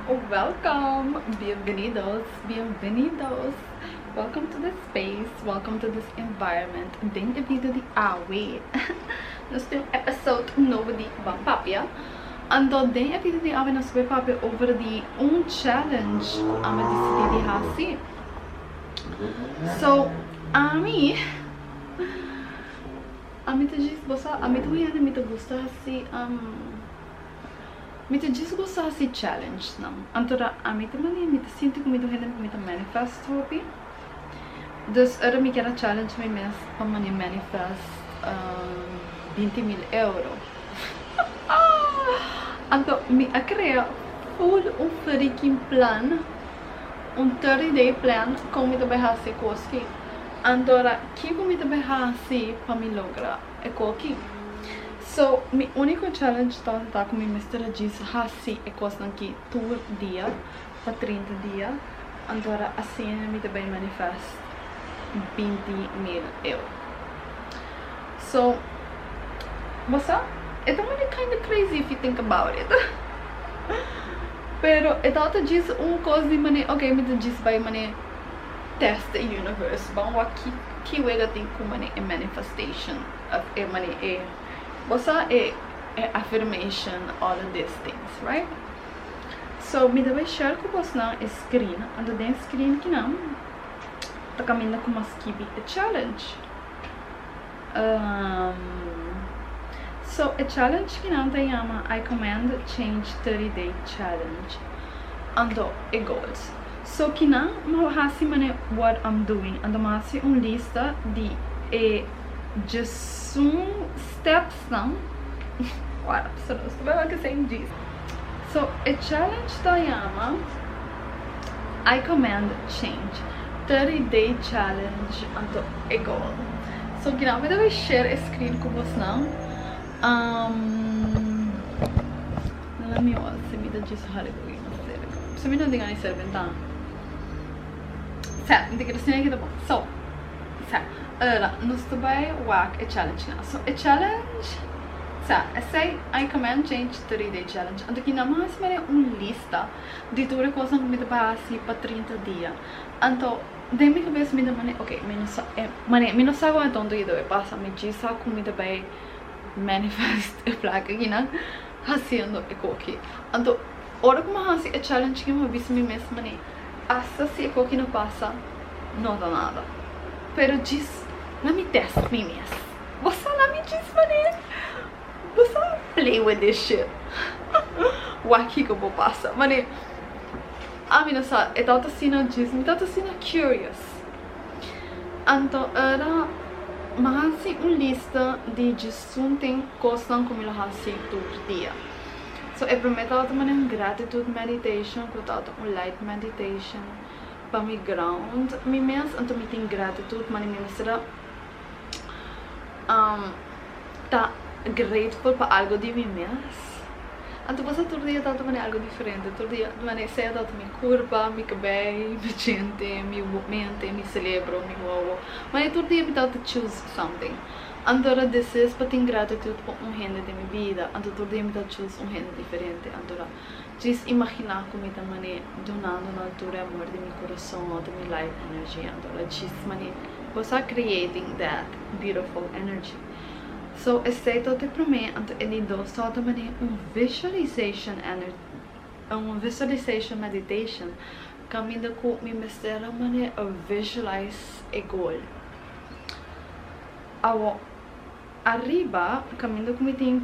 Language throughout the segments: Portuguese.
Welcome, bienvenidos, bienvenidos. Welcome to this space, welcome to this environment. Bem-vindo de Awe. Nós temos um episódio novo de Papia. Então, dentro do vídeo de Awe, nós vamos falar over de challenge. Eu decidi assim. So, a mim te diz, a mim também me gusta assim, me disgusta assim challenge, não. Então, a mim também me sinto como me manifest hopi. Dus era me quer challenge me mes para me manifest 20.000 euros. Então, me cria full freaking plan, 30-day plan como me também fazer coisas. Então, que como me também fazer para me lograr é coisa. So, meu único challenge tá com minha mestra diz assim é coisa que todo dia para 30 dias. Então, assim me também manifesta 20.000 euros. So, você é também kind of crazy if you think about it. Pero então diz coisa de maneira, ok, me diz vai maneira test the universe. Bom, aqui que eu tenho com maneira manifestation of maneira você é affirmation, all of these things, right? So, me deve share com você na screen, ando dentro da screen que não tá caminhando com uma skibi challenge. So, a challenge que não tem ama I command change 30-day challenge. Ando e goals. So, que não mahasi mane what I'm doing. Ando mahasi lista de just some steps não. What? So, não estou vendo que sem diz. So, a challenge da yama I command change 30-day challenge ando e goal. So, que não me deve share screen com você não. Não me olha, se me dá disso hallelujah, não sei. Se me não diga nem serve então. Certo, não tem que tá bom. So, certo. Ora, nós também work a challenge now. So, a challenge, I say I command change 30-day challenge. Então, aqui na mais é uma lista de todas as coisas que me dá para 30 dias. Então, de minha cabeça me dá ok, me não sabe então do que passa, me diz como me dá bem manifest a placa aqui não fazendo aqui. Então, hora como assim a challenge que eu vi me mesmo mané, essa se aqui não passa, não dá nada. Pero diz não me testa me mesmo. Você não me diz mané. Você play with this shit. O aqui que eu vou passar, mané. A mim não sabe, é tanto assim não diz, me tanto assim curious. Então era mas assim uma lista de something coisas como eu faço todo dia. So eu prometo a uma gratitude meditation, portanto light meditation para me ground, me mesmo, então me tem gratitude, mas me será tá grateful para algo de mim mesmo. Então você todo dia tá algo diferente, todo dia sei tá me curva, me cabelo, me gente, me mente, me celebro, me wow. Mas todo dia me tá choose something. Então this is para ter gratitude por gente de minha vida. Então todo dia me tá choose gente diferente. Então just imaginar como tá mané donando na altura amor de meu coração, de minha life energy. Então just mané você creating that beautiful energy. So, esteito te prometo ele dosta também visualization meditation caminho com me mostrar mané a visualize a goal. Arriba caminho com me tem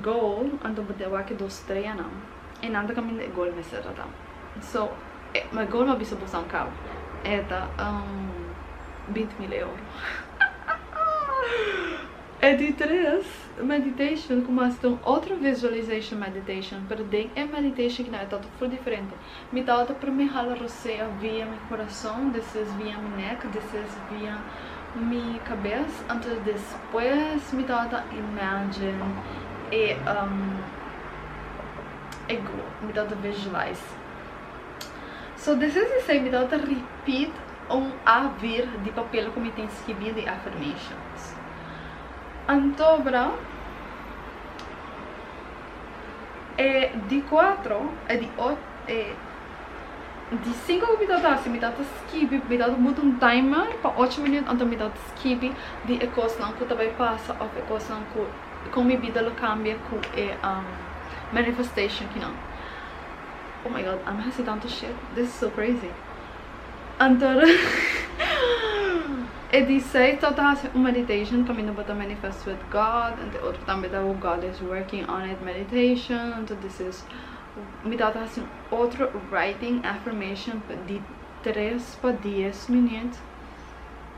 goal ando bodewa que dos treia não. E nada caminho goal me será tá. So, my goal ma bisa busang cabo. Eta 20.000 euros. É de 3 meditation, como assim, outra visualization meditation, pero tem meditation que não é tanto full diferente. Me dá outra para me jalar roceia via meu coração, depois via minha neck, depois via minha cabeça, então depois me dá outra imagine e me dá outra visualize. So this is to say, me dá outra repeat vir de papel como tem escrito de affirmations. Antobra E di 4 e di 8 e di 5 que me dá skip, me dá muito um timer para 8 minutos, então me dá skip de coisa não que também passa ou coisa não que com minha vida lo cambia com manifestation que não. Oh my god, I'm having tanto shit. This is so crazy. Então e di 6 tá fazendo meditation caminho para manifest with God, and the outro também da God is working on it meditation. Então this is me dá assim outro writing affirmation de 3 para 10 minutos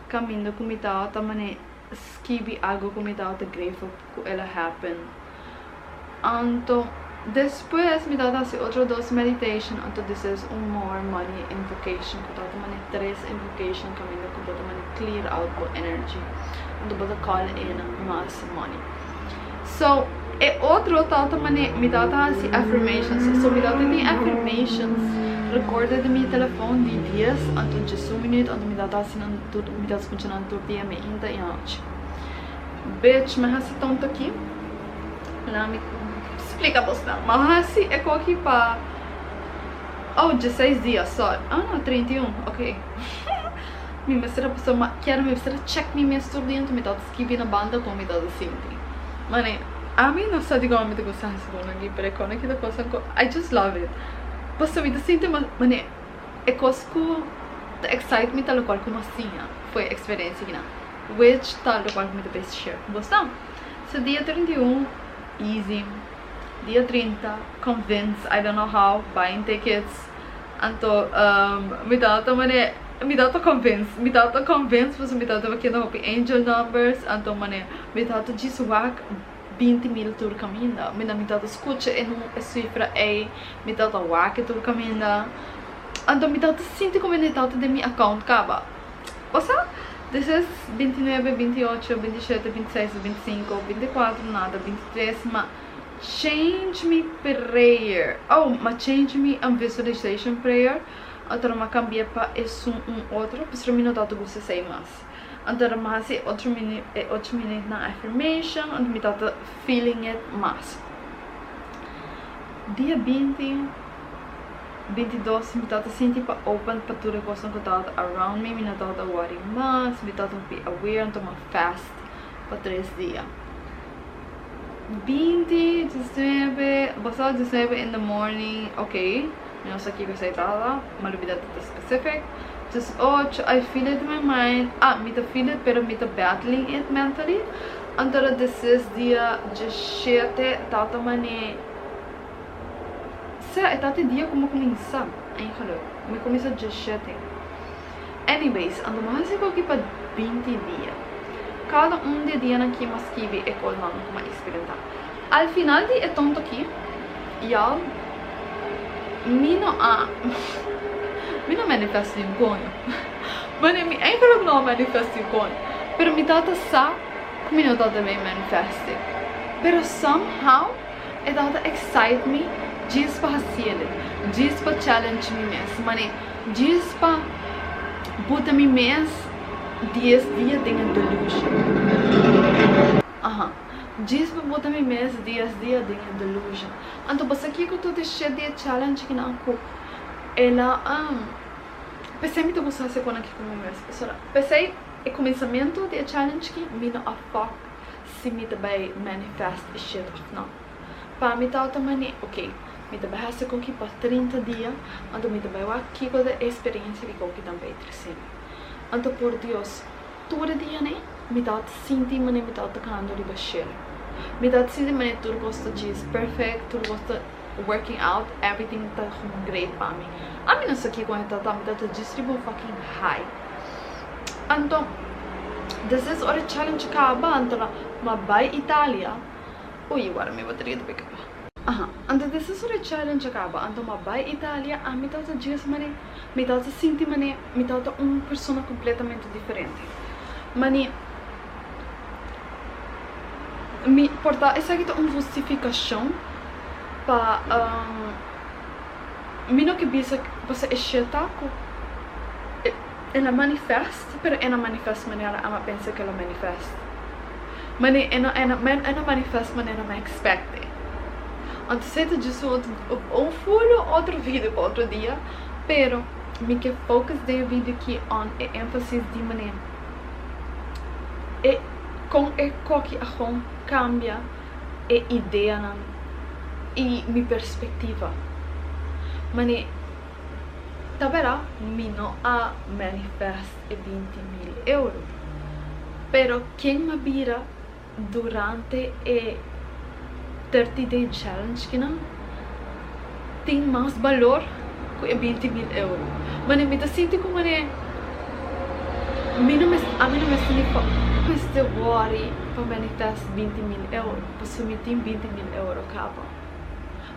caminho com me dá também escrever algo com me dá the grateful que ela happen. Então depois me dá assim outro 2 meditation. Então this is more money invocation que dá também 3 invocation caminho com também clear out the energy. Então bota call in mais money. So e outro tal também me dá assim affirmations. So me dá tem affirmations recorded de meu telefone de dias, então de 1 minuto, então me dá assim me dá funcionando todo dia me ainda e noite. Bitch, me hace tonto aqui. Lá me explica você, mas assim é aqui para 16 dias só. Ah, não, 31, ok. Me mestra pessoa, quero me mestra check me mestra dentro, me dá escrever na banda como me dá assim. Mane a mim não sei como me gusta essa coisa aqui, pero quando aqui da coisa I just love it. Você me sente mane é coisa que excite me tal qual como assim, foi experiência aqui which tal qual me the best share. Gostam? So dia 31 easy. Dia 30 convince, I don't know how, buying tickets. Então me dá também me dá convince, você me dá aqui no angel numbers, então me dá just walk 20.000 tur caminda, me dá escuta e não é cifra e me dá walk tur caminda, então me dá sinto como me dá de minha account acaba. Você? This is 29, 28, 27, 26, 25, 24, nada, 23, mas change me prayer. Oh, mas change me visualization prayer. Então eu cambiei para esse outro, porque eu não dá tudo isso sei mais. Então eu faço 8 minutos na affirmation, então me dá feeling it mais. Dia 20, 22, me dá sentir para open para tudo que você encontra around me, me dá worry mais, me dá be aware, então eu fast para 3 dias. 20, 19, basta 19 in the morning, ok. Não sei o que vai ser nada, mas não vida specific. 18, I feel it in my mind. Me tá feel it, pero me tá battling it mentally. Então, this is dia 17, tá também. É tá dia como começa. Aí, hello, me começa 17. Anyways, ando mais aqui para 20 dias. Cada de dia aqui mas escreve é qual não como experimentar. Al final de é tonto aqui. Ja, mi não manifesto um sonho, mas me ainda não manifesto um sonho, pero me dá sa como não dá também manifeste, pero somehow é dá excite me, diz para fazer, diz para challenge me mesmo, mas diz para botar me mesmo 10 dias de delusion. Diz para botar me mesmo 10 dias de delusion. Então você aqui que tu deixa de challenge que não co ela pensei me tu gostar se quando aqui como mesmo pessoal pensei o começamento de challenge que me não afeta se me também manifest shit ou não para me tá também ok me também fazer com que para 30 dias então me também vai aqui com a experiência que com que também crescendo então por Deus todo dia né me tá sentir me tá tocando de baixar me tá sentir me tudo gosta de perfect tudo gosta working out, everything tá great para mim. A mim não sei o que quando tá me tá distribuindo fucking high. Então, this is our challenge acaba, então, mas vai Itália. Ui, agora minha bateria tá pegando. Então this is our challenge acaba, então, mas vai Itália, a mim tá dias mané, me tá sentir mané, me tá uma pessoa completamente diferente. Mané, me portar essa aqui tá uma justificação para mino que bisa você está com ela manifesta, pero ela manifesta maneira ama pensa que ela manifesta, mas ela manifesta maneira mais expecte. Aceito disso um full outro vídeo para outro dia, pero me que focus de vídeo aqui on é ênfase de maneira e com é que a cambia é ideia não e minha perspectiva, mané tá verá me não a manifest é 20.000 euros, pero quem me vira durante é 30 day challenge que não tem mais valor que 20.000 euros. Mas eu me sinto como a mim não me sinto worry para manifest 20.000 euros, para submeter 20.000 euros acaba.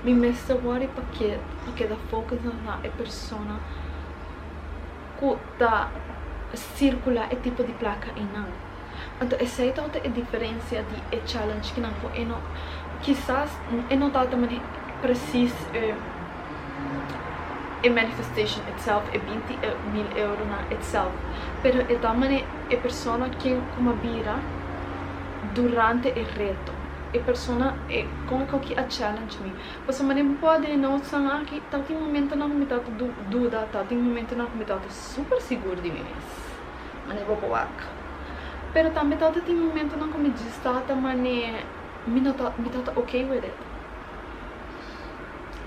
Me sinto worry porque da foco na persona que tá circular é tipo de placa e não. Então essa é toda a diferença de challenge que não é não quizás é não tá também preciso a manifestation itself é 20.000 euros na itself, pero é também a persona que como vira durante o reto, a persona é como que a challenge me, você não pode não saber que tal momento não me tá dúvida, tal momento não me tá super seguro de mim mesmo, mas eu vou provar. Pero também tem momento não como diz tá também me tá ok with it.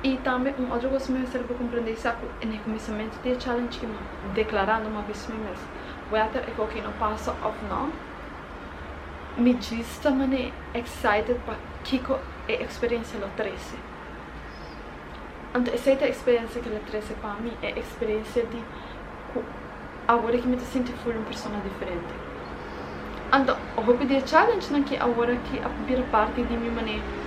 E também outra coisa que eu serve para compreender isso é no começamento do challenge que me declarando uma vez mesmo, whether é que não passa ou não, me diz também excited para kico a experiência do 13. Então essa é a experiência que o 13 para mim é a experiência de agora que me sinto full uma pessoa diferente. Então o hobby de challenge não que agora que a primeira parte de minha maneira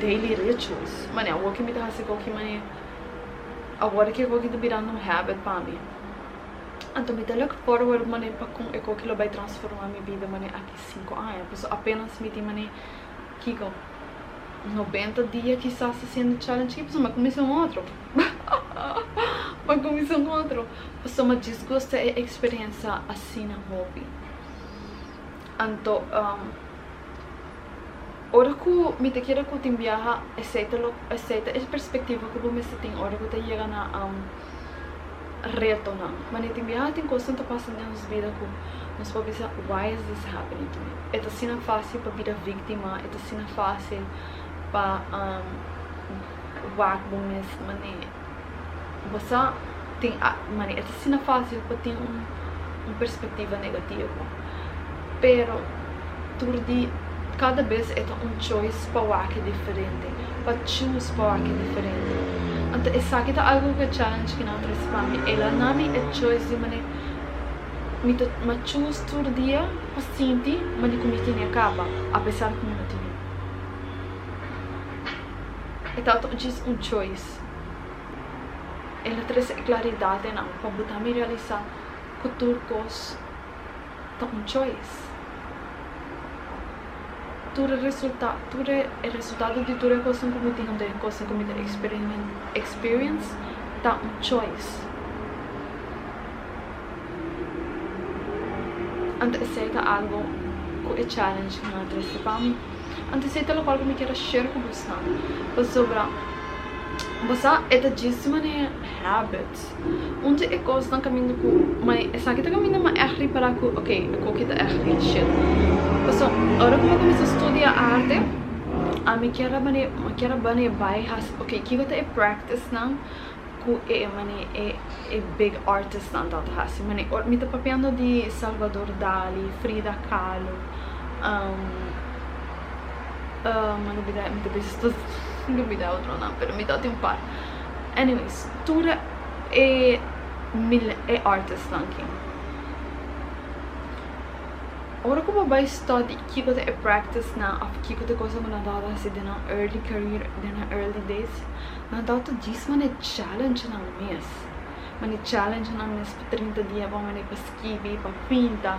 daily rituals, mané, o que me dá essa coisa mané, agora que eu estou virando habit para mim. Então me dá look forward mané para com é que ele vai transformar minha vida mané aqui 5 anos, pois apenas me tem mané que com 90 dias que está fazendo challenge, que pessoa começa outro, vai começar outro, pessoa me desgosta a experiência assim na hobby. Então ora que me te quero que te viaja aceita a perspectiva que você tem ora que te chega na reto não, mas te viaja tem coisa que passa na nossa vida que nós podemos pensar why is this happening to me? É assim não fácil para virar vítima, é assim não fácil para whack bones, mas você tem mas é assim não fácil para ter uma perspectiva negativa, pero turdi cada vez é choice para o que diferente, para choose para o que diferente. Então essa aqui é algo que challenge que não traz para mim. Ela não é choice de maneira, me choose todo dia para sentir, mas como que nem acaba, apesar que não tem. Então diz choice. Ela traz claridade não, para botar me realizar que tudo coisa é choice. Tudo é resultado de toda coisa que me tem coisa que me tem experience tá choice. Então esse é algo que é challenge que não traz para mim. Então esse é algo que me quero share com você sobre você é disso maneira habits onde é coisa não caminho com mas essa aqui tá caminho mas é para que ok é que tá é shit. So, agora como eu comecei a estudar arte, a me quero bane vai ok que eu tenho practice não que é big artist não tá assim mane me tá papiando de Salvador Dali, Frida Kahlo, mano vida me tá pensando não me dá outro não, pero me dá um par. Anyways, tudo é artist não aqui. Agora que eu vou estudar que eu tenho practice na que eu tenho coisa que não dá assim de na early career, de na early days, não dá tudo disso, mas é challenge na mês, mas é challenge na mês por 30 dias, para mane para esquivar, para pintar,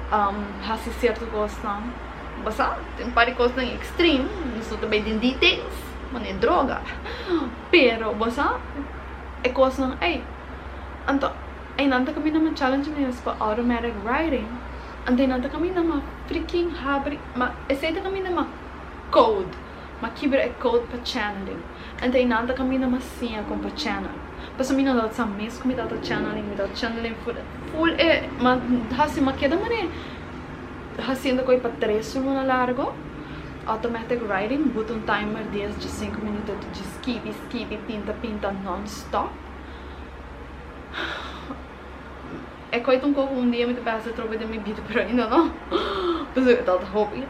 para fazer certa coisa não, você tem para coisas em extreme, não sou também de details, mas é droga, pero você é coisa não, então ainda kami naman challenge mês para automatic writing. Antay nata kami na freaking habri, essaita kami na code. mas quebra é code para channeling. Não tem nada que a minha massinha com para channel. Mas a minha não dá mesmo me dá channeling full é, mas assim, mas cada maneira haciendo coi para 3 semanas largo. Automatic writing, bota um timer de 5 minutos de esquive, pinta non-stop. É coisa um dia me passa tropa de minha vida, pero ainda não. Mas eu tava hobby.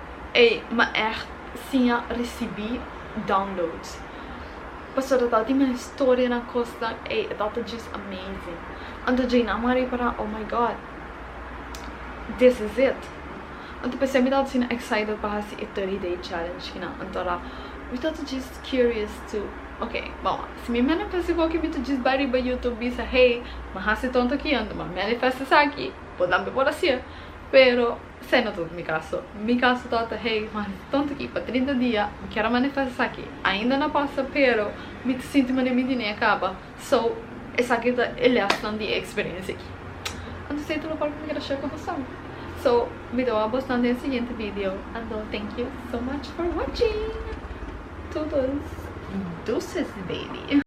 Maar echt, sim, recebi downloads. Passou dat die mijn story na costa, dat is just amazing. En toen jij namari para, oh my god, this is it. En toen pensei me dat assim excited para esse 30-day challenge na. Então we thought just curious to, okay, bom, se me manifesta qualquer bit just bari ba YouTube bisa, hey, mas hasi tonto aqui ando, mas manifesta isso aqui, podemos por assim. Pero, sei não tudo, mi caso tota, hey, mas tonto aqui, para 30 dias, quero manifestar aqui, ainda não passa, pero, me sinto que minha nem acaba, so, essa aqui é a lesson de experiência aqui. Então, sei tudo para que eu quero share com você. So, me dou a bastante no seguinte vídeo, and thank you so much for watching. Todos doces, baby.